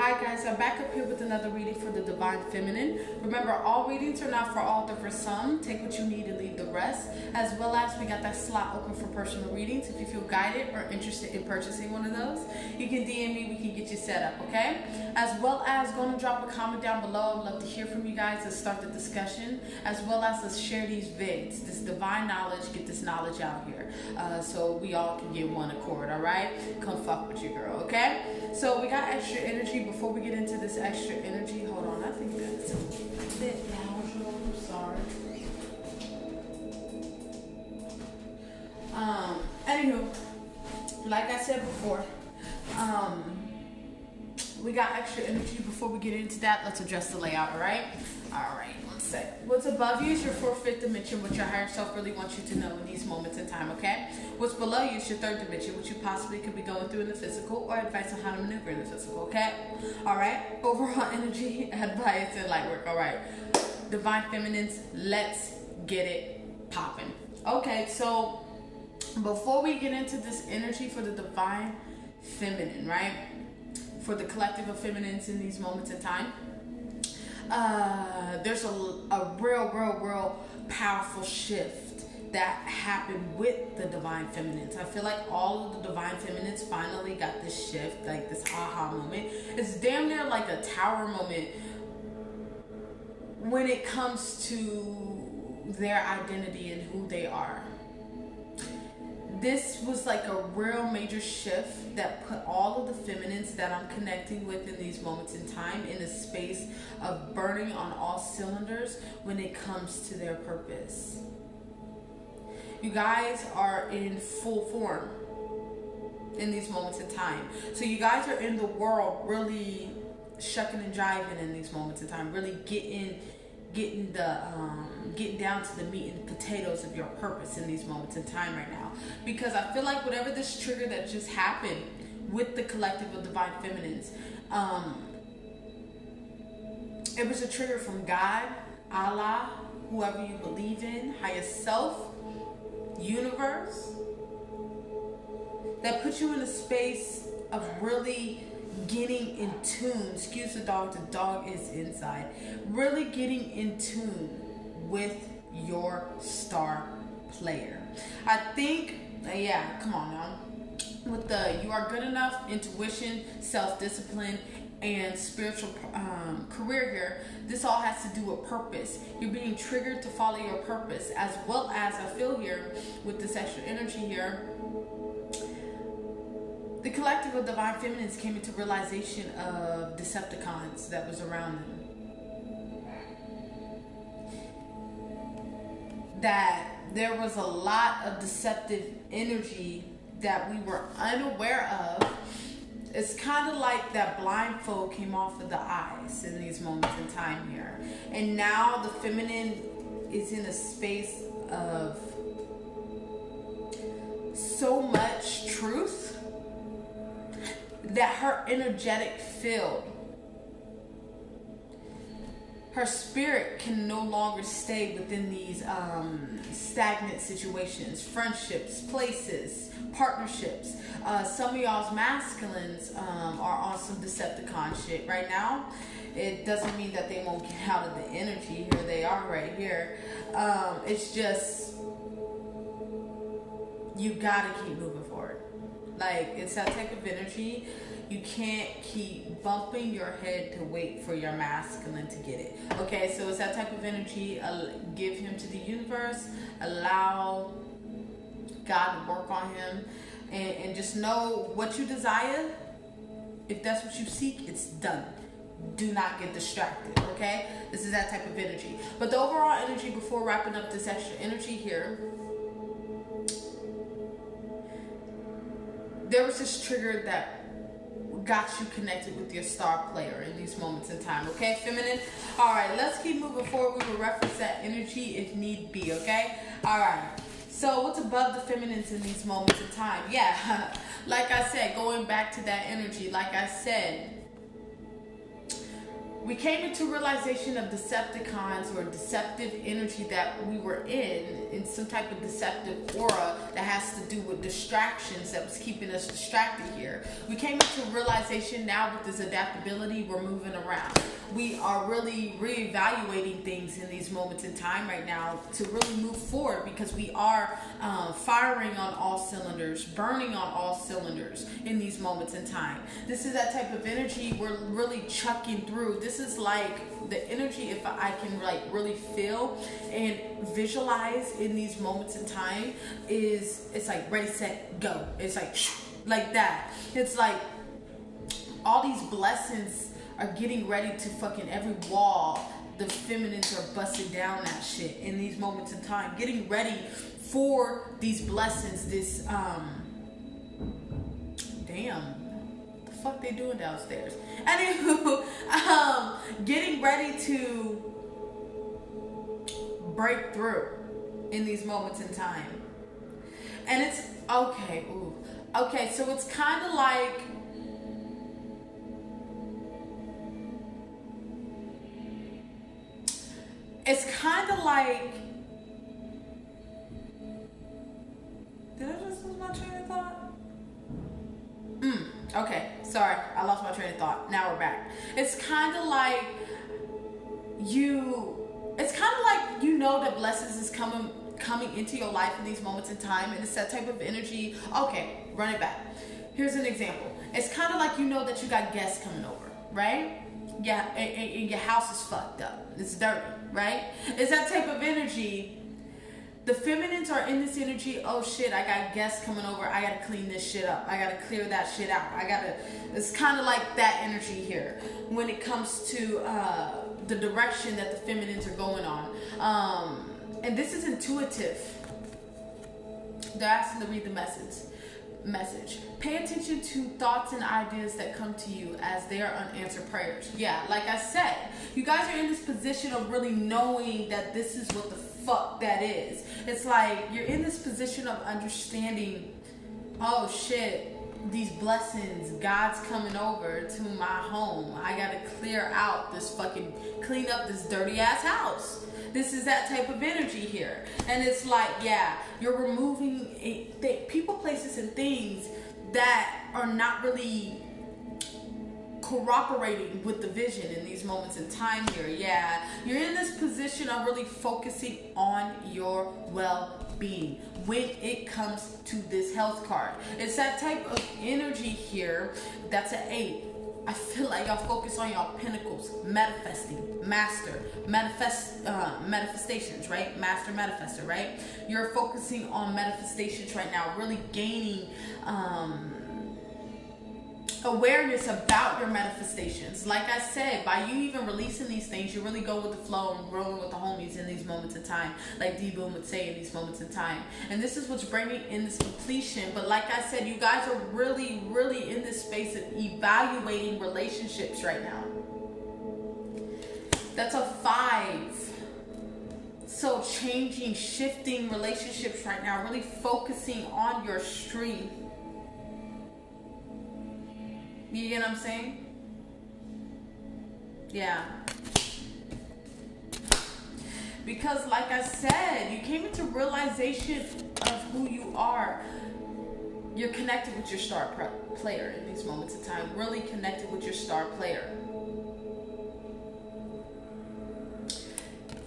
Hi guys, I'm back up here with another reading for the Divine Feminine. Remember, all readings are not for all, they're for some. Take what you need and leave the rest. As well as we got that slot open for personal readings. If you feel guided or interested in purchasing one of those, you can DM me, we can get you set up, okay? As well as go and drop a comment down below. I'd love to hear from you guys. Let's start the discussion. As well as let's share these vids, this divine knowledge, get this knowledge out here. So we all can get one accord, alright? Come fuck with your girl, okay? So we got extra energy. Before we get into this extra energy, hold on, I think that's a bit loud, I'm sorry. Anywho, like I said before, we got extra energy. Before we get into that, let's address the layout, alright? Alright, one sec. What's above you is your fourth, fifth dimension, what your higher self really wants you to know in these moments in time, okay? What's below you is your third dimension, what you possibly could be going through in the physical, or advice on how to maneuver in the physical, okay? Alright? Overall energy, advice, and light work, alright? Divine Feminines, let's get it popping. Okay, so before we get into this energy for the Divine Feminine, right? For the collective of feminines in these moments in time, there's a real powerful shift that happened with the Divine Feminines. I feel like all of the Divine Feminines finally got this shift, like this aha moment. It's damn near like a tower moment when it comes to their identity and who they are. This was like a real major shift that put all of the feminines that I'm connecting with in these moments in time in a space of burning on all cylinders when it comes to their purpose. You guys are in full form in these moments in time. So you guys are in the world really shucking and jiving in these moments in time, really getting down to the meat and potatoes of your purpose in these moments in time right now. Because I feel like whatever this trigger that just happened with the collective of Divine Feminines, it was a trigger from God, Allah, whoever you believe in, higher self, universe, that put you in a space of really getting in tune. Excuse the dog is inside. Really getting in tune with your star player. I think, yeah, come on now. With the you are good enough, intuition, self-discipline, and spiritual career here, this all has to do with purpose. You're being triggered to follow your purpose, as well as I feel here with this extra energy here. The collective of Divine Feminines came into realization of Decepticons that was around them. That there was a lot of deceptive energy that we were unaware of. It's kind of like that blindfold came off of the eyes in these moments in time here. And now the feminine is in a space of so much truth that her energetic field, her spirit can no longer stay within these stagnant situations, friendships, places, partnerships. Some of y'all's masculines are on some Decepticon shit right now. It doesn't mean that they won't get out of the energy. Here they are right here. It's just, you gotta keep moving forward. Like, it's that type of energy. You can't keep bumping your head to wait for your masculine to get it. Okay, so it's that type of energy. Give him to the universe. Allow God to work on him. And just know what you desire. If that's what you seek, it's done. Do not get distracted, okay? This is that type of energy. But the overall energy, before wrapping up this extra energy here, there was this trigger that got you connected with your star player in these moments in time, okay, feminine? All right, let's keep moving forward. We will reference that energy if need be, okay? All right, so what's above the feminines in these moments in time? Yeah, like I said, going back to that energy, like I said, we came into realization of Decepticons or deceptive energy that we were in some type of deceptive aura that has to do with distractions that was keeping us distracted here. We came into realization now with this adaptability, we're moving around. We are really reevaluating things in these moments in time right now to really move forward, because we are firing on all cylinders, burning on all cylinders in these moments in time. This is that type of energy we're really chucking through. This is like the energy, if I can like really feel and visualize in these moments in time, is it's like ready, set, go. It's like that. It's like all these blessings are getting ready to fucking every wall. The feminines are busting down that shit in these moments in time, getting ready for these blessings. This damn, the fuck they doing downstairs? Anywho, getting ready to break through in these moments in time, and it's okay. Ooh, okay, so it's kind of like. It's kind of like, did I just lose my train of thought? Okay, sorry, I lost my train of thought. Now we're back. It's kind of like you know that blessings is coming into your life in these moments in time, and it's that type of energy. Okay, run it back. Here's an example. It's kind of like you know that you got guests coming over, right? Yeah, and your house is fucked up. It's dirty, right? It's that type of energy. The feminines are in this energy. Oh shit, I got guests coming over. I gotta clean this shit up. I gotta clear that shit out. It's kind of like that energy here when it comes to the direction that the feminines are going on. And this is intuitive. They're asking to read the message. Pay attention to thoughts and ideas that come to you as they are unanswered prayers. Yeah, like I said, you guys are in this position of really knowing that this is what the fuck that is. It's like you're in this position of understanding, oh shit, these blessings, God's coming over to my home. I gotta clear up this dirty ass house. This is that type of energy here. And it's like, yeah, you're removing people, places, and things that are not really cooperating with the vision in these moments in time here. Yeah, you're in this position of really focusing on your well-being when it comes to this health card. It's that type of energy here. That's an 8. I feel like y'all focus on y'all pinnacles, manifesting, manifestations, right? Master manifester, right? You're focusing on manifestations right now, really gaining awareness about your manifestations. Like I said, by you even releasing these things, you really go with the flow and growing with the homies in these moments in time, like D-Boom would say, in these moments in time. And this is what's bringing in this completion. But like I said, you guys are really, really in this space of evaluating relationships right now. That's a 5. So changing, shifting relationships right now, really focusing on your stream. You get what I'm saying? Yeah. Because like I said, you came into realization of who you are. You're connected with your star player in these moments of time. Really connected with your star player.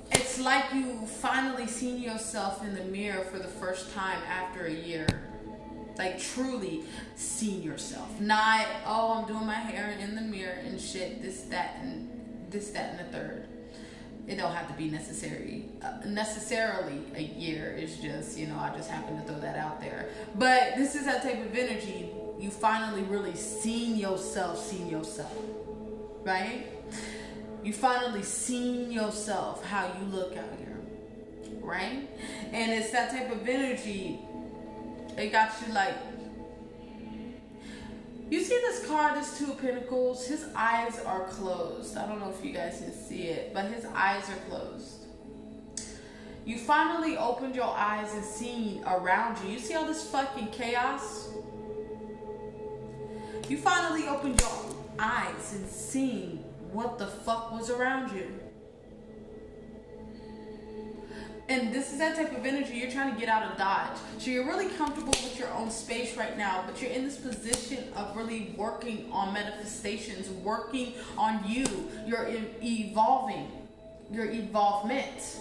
It's like you finally seen yourself in the mirror for the first time after a year. Like truly seeing yourself. Not, oh, I'm doing my hair in the mirror and shit, this, that, and the third. It don't have to be necessarily a year. It's just, I just happen to throw that out there. But this is that type of energy. You finally really seen yourself, right? You finally seen yourself, how you look out here, right? And it's that type of energy. It got you like, you see this card, this 2 of Pentacles, his eyes are closed. I don't know if you guys can see it, but his eyes are closed. You finally opened your eyes and seen around you. You see all this fucking chaos? You finally opened your eyes and seen what the fuck was around you. And this is that type of energy you're trying to get out of Dodge. So you're really comfortable with your own space right now, but you're in this position of really working on manifestations, working on you. You're evolving, your evolvement.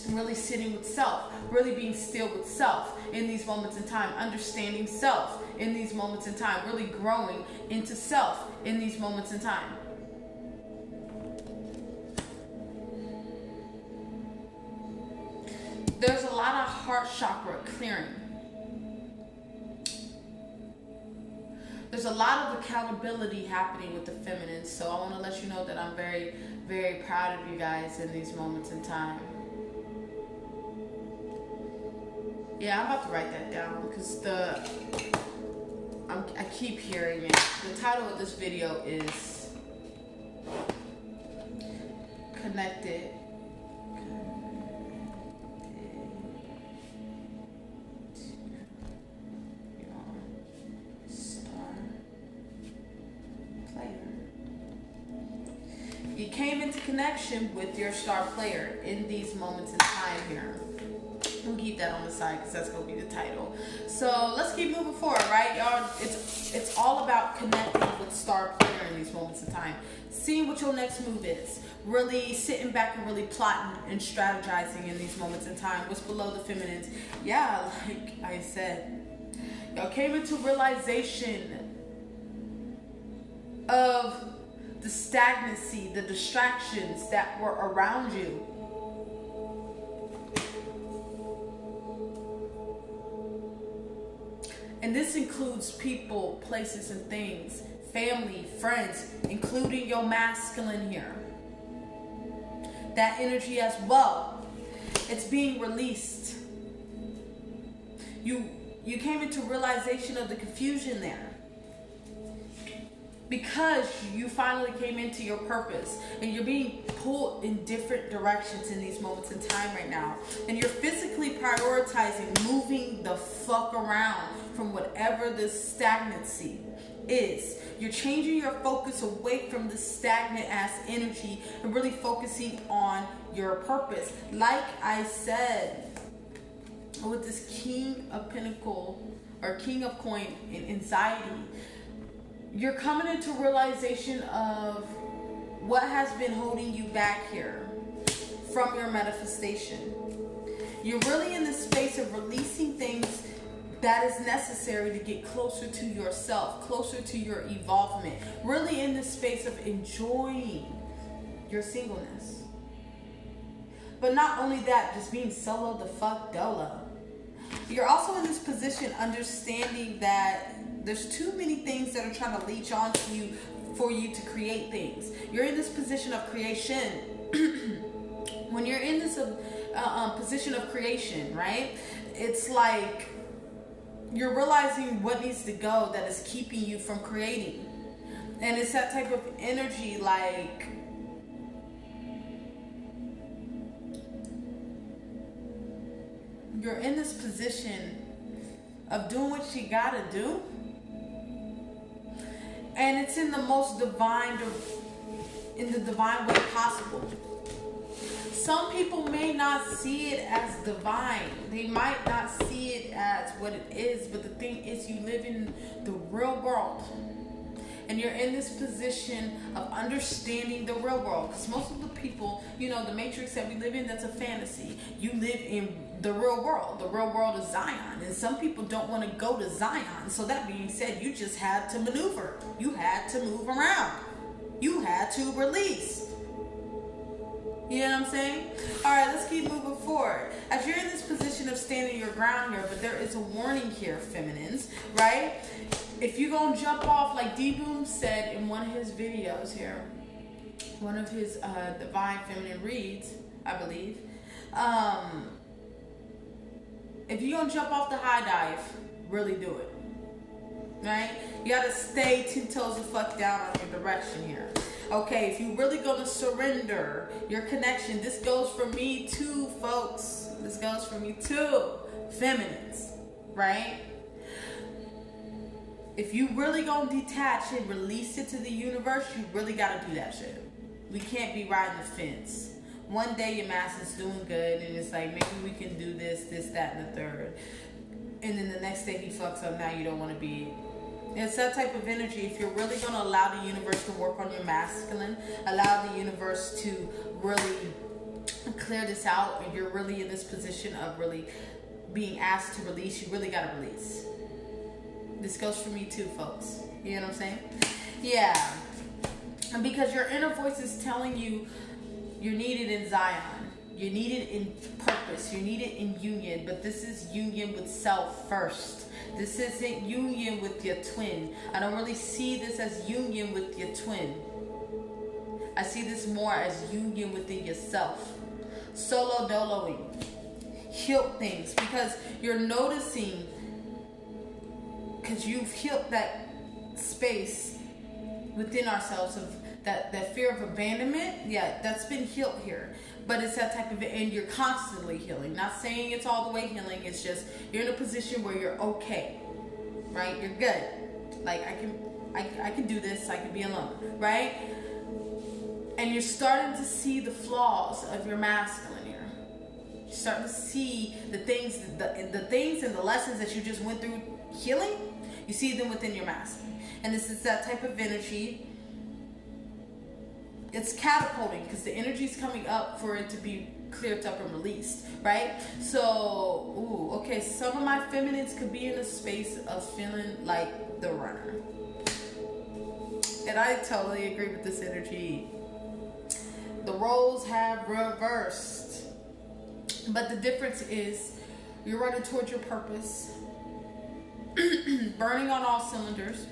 Really sitting with self, really being still with self in these moments in time, understanding self in these moments in time, really growing into self in these moments in time. There's a lot of heart chakra clearing. There's a lot of accountability happening with the feminine, so I want to let you know that I'm very, very proud of you guys in these moments in time. Yeah, I'm about to write that down because I keep hearing it. The title of this video is Connected. You came into connection with your star player in these moments in time here. We'll keep that on the side because that's going to be the title. So let's keep moving forward, right, y'all? It's all about connecting with star player in these moments in time. Seeing what your next move is. Really sitting back and really plotting and strategizing in these moments in time. What's below the feminines? Yeah, like I said, y'all came into realization of the stagnancy, the distractions that were around you. And this includes people, places, and things, family, friends, including your masculine here. That energy as well. It's being released. You came into realization of the confusion there. Because you finally came into your purpose and you're being pulled in different directions in these moments in time right now. And you're physically prioritizing moving the fuck around from whatever this stagnancy is. You're changing your focus away from the stagnant ass energy and really focusing on your purpose. Like I said, with this King of Pentacle or King of Coin in anxiety, you're coming into realization of what has been holding you back here from your manifestation. You're really in the space of releasing things that is necessary to get closer to yourself, closer to your evolvement. Really in the space of enjoying your singleness. But not only that, just being solo the fuck dolo. You're also in this position understanding that there's too many things that are trying to leech onto you for you to create things. You're in this position of creation. When you're in this position of creation, right? It's like you're realizing what needs to go that is keeping you from creating. And it's that type of energy like you're in this position of doing what you gotta do. And it's in the most divine, in the divine way possible. Some people may not see it as divine. They might not see it as what it is. But the thing is, you live in the real world. And you're in this position of understanding the real world. Because most of the people, you know, the matrix that we live in, that's a fantasy. You live in the real world. The real world is Zion. And some people don't want to go to Zion. So that being said, you just had to maneuver. You had to move around. You had to release. You know what I'm saying? Alright, let's keep moving forward. As you're in this position of standing your ground here, but there is a warning here, feminines, right? If you're going to jump off, like D-Boom said in one of his videos here, one of his Divine Feminine reads, I believe, if you're going to jump off the high dive, really do it. Right? You got to stay 10 toes the fuck down on your direction here. Okay, if you're really going to surrender your connection, this goes for me too, folks. This goes for me too, feminines, right? if you really gonna detach and release it to the universe, you really gotta do that shit. We can't be riding the fence. One day your master's doing good and it's like, maybe we can do this, that, and the third. And then the next day he fucks up, now you don't want to be. It's that type of energy. If you're really going to allow the universe to work on your masculine, allow the universe to really clear this out, and you're really in this position of really being asked to release, you really got to release. This goes for me too, folks. You know what I'm saying? Yeah. And because your inner voice is telling you you're needed in Zion. You're needed in purpose. You're needed in union. But this is union with self first. This isn't union with your twin. I don't really see this as union with your twin. I see this more as union within yourself. Solo doloing. Heal things. Because you're noticing, because you've healed that space within ourselves of that fear of abandonment. Yeah, that's been healed here. But it's that type of, and you're constantly healing. Not saying it's all the way healing. It's just you're in a position where you're okay, right? You're good. Like I can do this. I can be alone, right? And you're starting to see the flaws of your masculine here. You're starting to see the things and the lessons that you just went through healing. You see them within your masculine, and this is that type of energy. It's catapulting because the energy is coming up for it to be cleared up and released, right? So, okay, some of my feminines could be in a space of feeling like the runner. And I totally agree with this energy. The roles have reversed. But the difference is you're running towards your purpose, burning on all cylinders,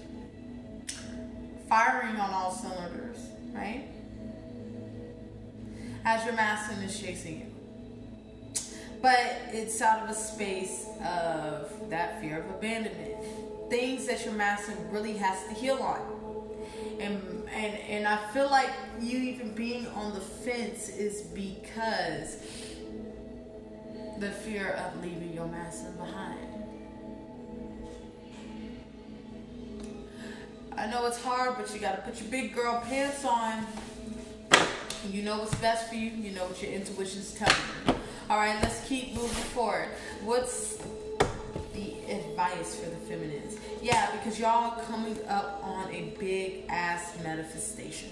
firing on all cylinders, right? As your masculine is chasing you. But it's out of a space of that fear of abandonment. Things that your masculine really has to heal on. And I feel like you even being on the fence is because the fear of leaving your masculine behind. I know it's hard, but you gotta put your big girl pants on. You know what's best for you. You know what your intuition's telling you. All right, let's keep moving forward. What's the advice for the feminines? Yeah, because y'all are coming up on a big ass manifestation.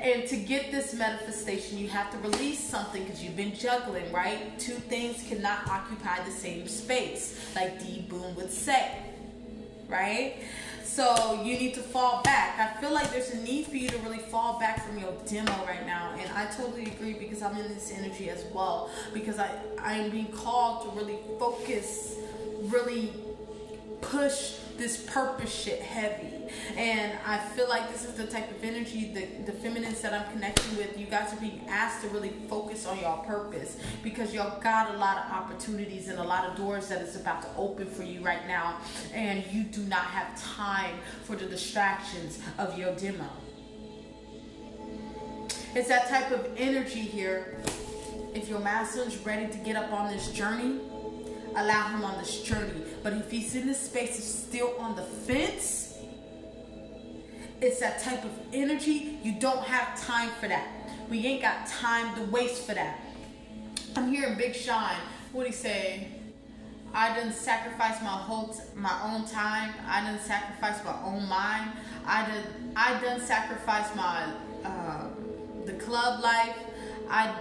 And to get this manifestation, you have to release something because you've been juggling, right? Two things cannot occupy the same space, like D Boom would say, right? So you need to fall back. I feel like there's a need for you to really fall back from your demo right now. And I totally agree because I'm in this energy as well. Because I am being called to really focus, really push this purpose shit heavy. And I feel like this is the type of energy, the feminines that I'm connecting with, you guys are being asked to really focus on y'all purpose because y'all got a lot of opportunities and a lot of doors that is about to open for you right now, and you do not have time for the distractions of your demo. It's that type of energy here. If your masculine's ready to get up on this journey, allow him on this journey. But if he's in this space, is still on the fence, it's that type of energy. You don't have time for that. We ain't got time to waste for that. I'm hearing Big Sean. What'd he say? I done sacrificed my own time. I done sacrificed my own mind. I done sacrificed my the club life. I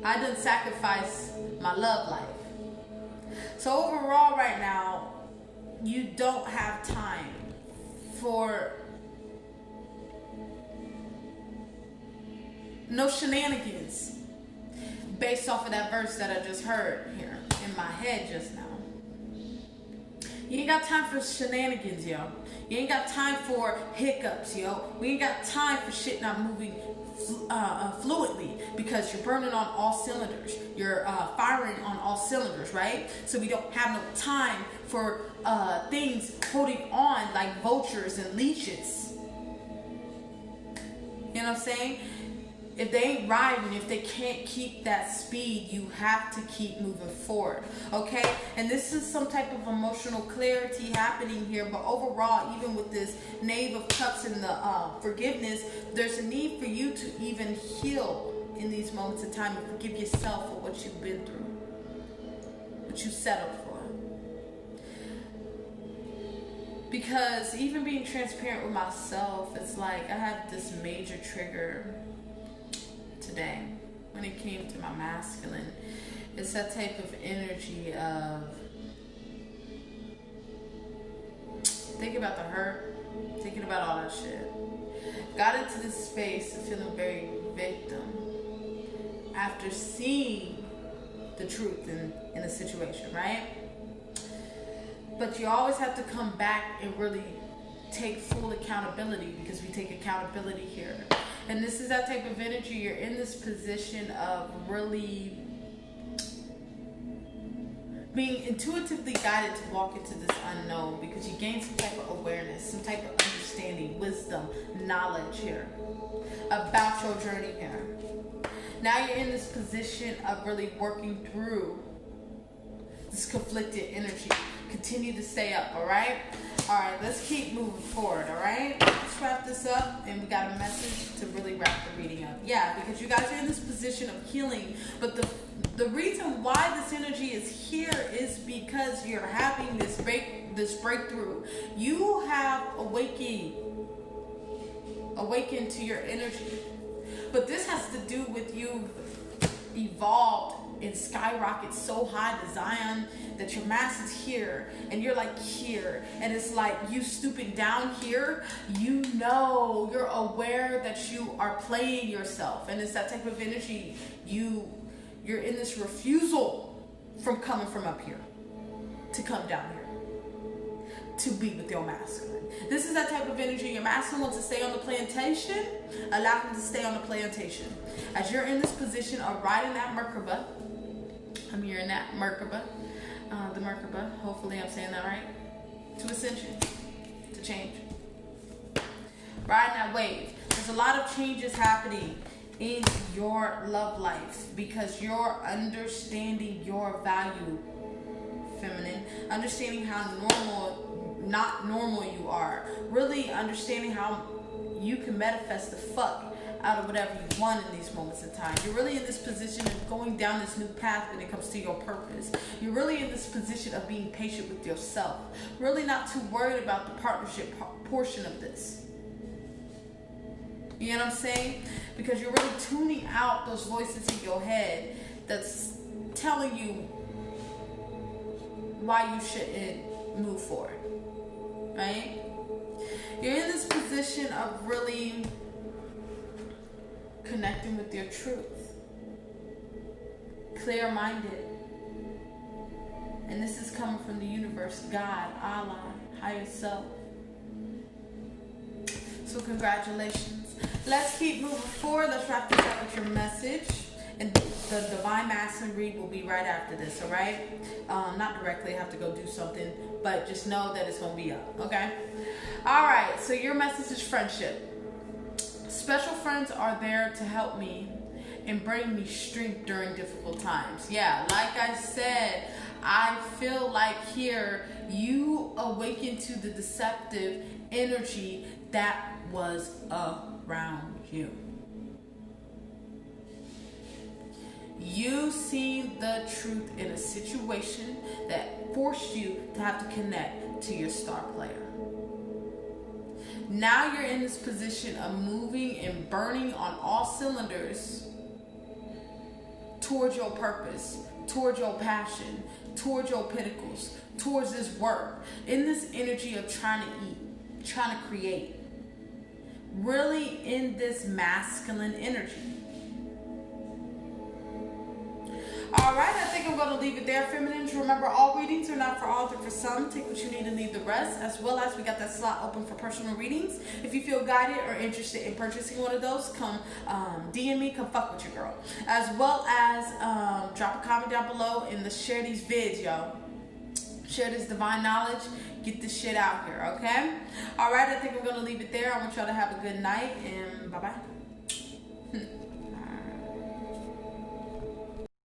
done sacrificed my love life. So overall right now, you don't have time for no shenanigans based off of that verse that I just heard here in my head just now. You ain't got time for shenanigans, yo. You ain't got time for hiccups, yo. We ain't got time for shit not moving fluidly because you're burning on all cylinders. You're firing on all cylinders, right? So we don't have no time for things holding on like vultures and leeches. You know what I'm saying? if they ain't riding, if they can't keep that speed, you have to keep moving forward, okay? And this is some type of emotional clarity happening here, but overall, even with this Knave of Cups and the forgiveness, there's a need for you to even heal in these moments of time and forgive yourself for what you've been through, what you settled for. Because even being transparent with myself, it's like I had this major trigger today when it came to my masculine. It's that type of energy of thinking about the hurt, thinking about all that shit. Got into this space of feeling very victim after seeing the truth in a situation, right? But you always have to come back and really take full accountability, because we take accountability here. And this is that type of energy. You're in this position of really being intuitively guided to walk into this unknown, because you gain some type of awareness, some type of understanding, wisdom, knowledge here about your journey here. Now you're in this position of really working through this conflicted energy. Continue to stay up, all right? All right, let's keep moving forward, all right? Let's wrap this up, and we got a message to really wrap the reading up. Yeah, because you guys are in this position of healing, but the reason why this energy is here is because you're having this breakthrough. You have awakened to your energy, but this has to do with you evolved and skyrocket so high to Zion that your mass is here and you're like here, and it's like you stooping down here. You know, you're aware that you are playing yourself, and it's that type of energy. You're in this refusal from coming from up here to come down here to be with your masculine. This is that type of energy. Your masculine wants to stay on the plantation. Allow him to stay on the plantation. As you're in this position of riding that Merkaba, I'm here in that Merkaba, the Merkaba, hopefully I'm saying that right, to ascension, to change. Riding that wave. There's a lot of changes happening in your love life because you're understanding your value, feminine, understanding how not normal you are, really understanding how you can manifest the fuck out of whatever you want in these moments in time. You're really in this position of going down this new path when it comes to your purpose. You're really in this position of being patient with yourself, really not too worried about the partnership portion of this. You know what I'm saying? Because you're really tuning out those voices in your head that's telling you why you shouldn't move forward, right? You're in this position of really connecting with your truth, clear-minded, and this is coming from the universe, God, Allah, higher self. So congratulations. Let's keep moving forward. Let's wrap this up with your message. And the Divine Masculine read will be right after this, all right? Not directly, I have to go do something, but just know that it's going to be up, okay? All right, so your message is friendship. Special friends are there to help me and bring me strength during difficult times. Yeah, like I said, I feel like here you awaken to the deceptive energy that was around you. You seen the truth in a situation that forced you to have to connect to your star player. Now you're in this position of moving and burning on all cylinders towards your purpose, towards your passion, towards your pinnacles, towards this work, in this energy of trying to eat, trying to create, really in this masculine energy. All right, I think I'm going to leave it there, feminines. Remember, all readings are not for all, they're for some. Take what you need and leave the rest, as well as we got that slot open for personal readings. If you feel guided or interested in purchasing one of those, come DM me, come fuck with your girl. As well as drop a comment down below and share these vids, yo. Share this divine knowledge. Get this shit out here, okay? All right, I think I'm going to leave it there. I want y'all to have a good night, and bye-bye.